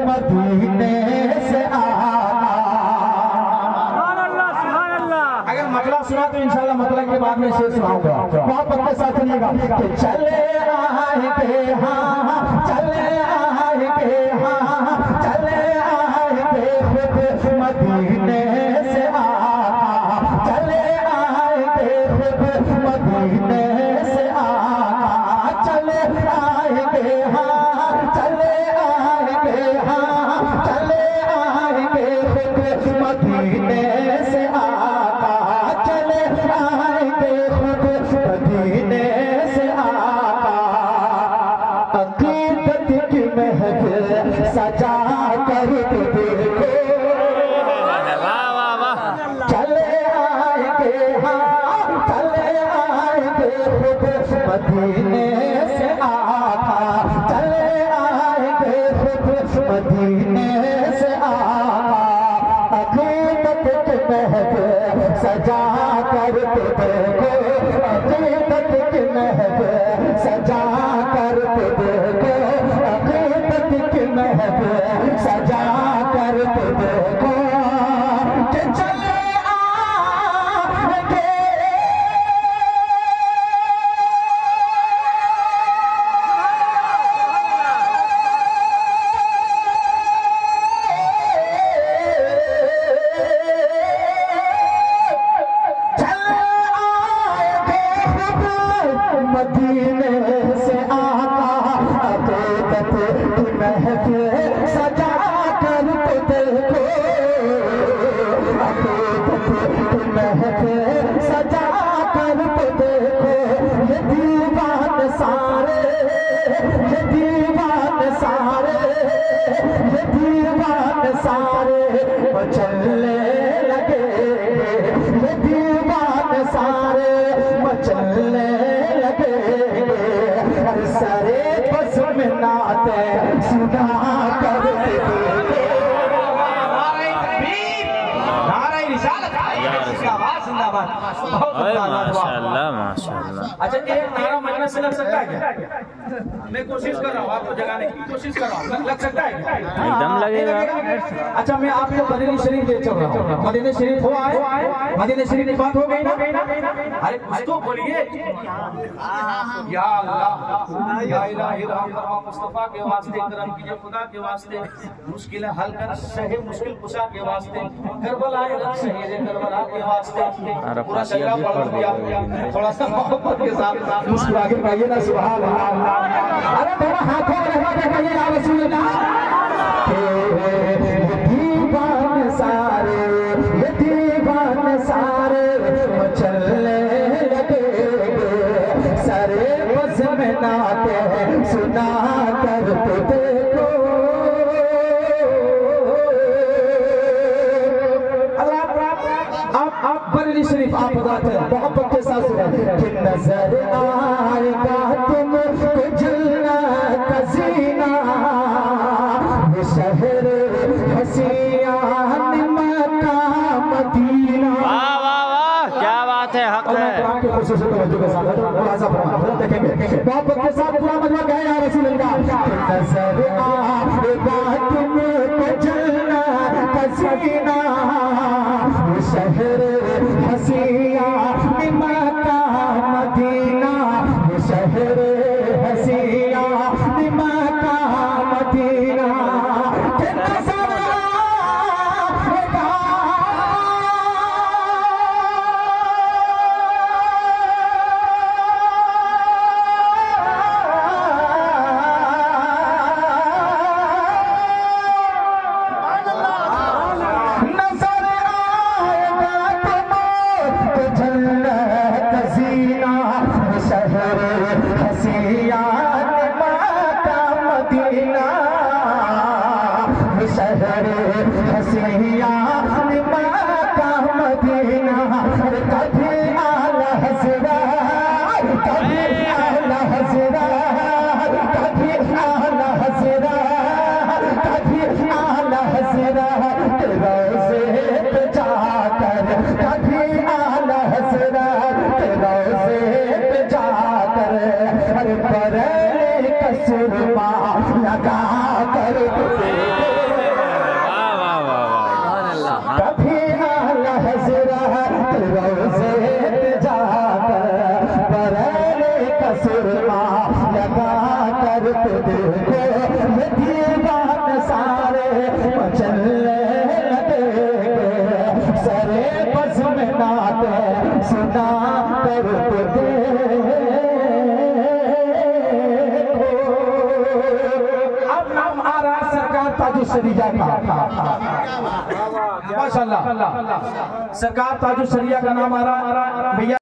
मदीने से अगर मतला सुना तो इंशाल्लाह मतला के बाद में शेर सुनाऊंगा। बहुत पक्के साथ सुनिएगा कि चले आएंगे हाँ चले आएंगे हाँ चले आएंगे मदीने से चले आएंगे मदीने से चले आएंगे हाँ चले आएंगे हाँ चले आएंगे मदीने से चले आएंगे मदीने से अकीदत की महफिल सजा कर देखो चले आएंगे हाँ चले आएंगे मदीने से चले आएंगे मदीने से अकीदत की महफिल सजा कर देखो अकीदत की महफिल सजा कर देखो अकीदत की महफिल सजा कर देखो कि चले आएंगे मदीने से अकीदत की महफिल सजा कर देखो अकीदत की महफिल सजा कर देखो ये दीवान सारे ये दीवान सारे ये दीवान सारे मचलने लगे ये दीवान सारे मचलने लगे सरे बस में नाते सुना कर माशाल्लाह माशाल्लाह। अच्छा एक नारा मजलिस से लग सकता है क्या? मैं कोशिश कर रहा हूँ आपको जगाने की कोशिश कर रहा हूँ, लग सकता है क्या? एकदम लगेगा। अच्छा मैं आपको मदीने शरीफ ले चल रहा हूँ। मदीने शरीफ हो आए मदीने शरीफ की बात हो गई ना? अरे कुछ तो बोलिए। या अल्लाह या इलाही रहम फरमा मुस्तफा के वास्ते करम कीजिए खुदा के वास्ते मुश्किल हल कर सहे मुश्किल कुशा के वास्ते करबला शहीद करबला के वास्ते पूरा सजदा पढ़ दिया थोड़ा सा मोहब्बत के साथ मुस्कुरा के कहिए ना सुभान अल्लाह। अरे थोड़ा हाथों में लगा के कहिए या रसूल अल्लाह। ये दीवान सारे मचलने लगे सारे बस में नाते सुना कर देखो आप बरेली शरीफ आप बताते हैं मोहब्बत के साथ सुना कि नजर आएगा तुमको जन्नत का जीना ये शहर हसीयान मक्का मदीना। वाह वाह वाह क्या बात है, हक है। देखेंगे मोहब्बत के साथ पूरा मजमा गया या रसूल अल्लाह। नजर आएगा तुमको जन्नत का जीना ये शहर हसीयान मक्का मदीना ये शहर हसीयान मक्का मदीना। कभी आला हज़रत रोज़े जाकर बरैने कसुरमा लगा कर देखो ये दीवान सारे मचलने लगे सरे बस में नाते सुना कर अब नाम आ रहा सरकार ताजुशरिया का। माशाअल्लाह सरकार ताजुशरिया का नाम आ रहा भैया।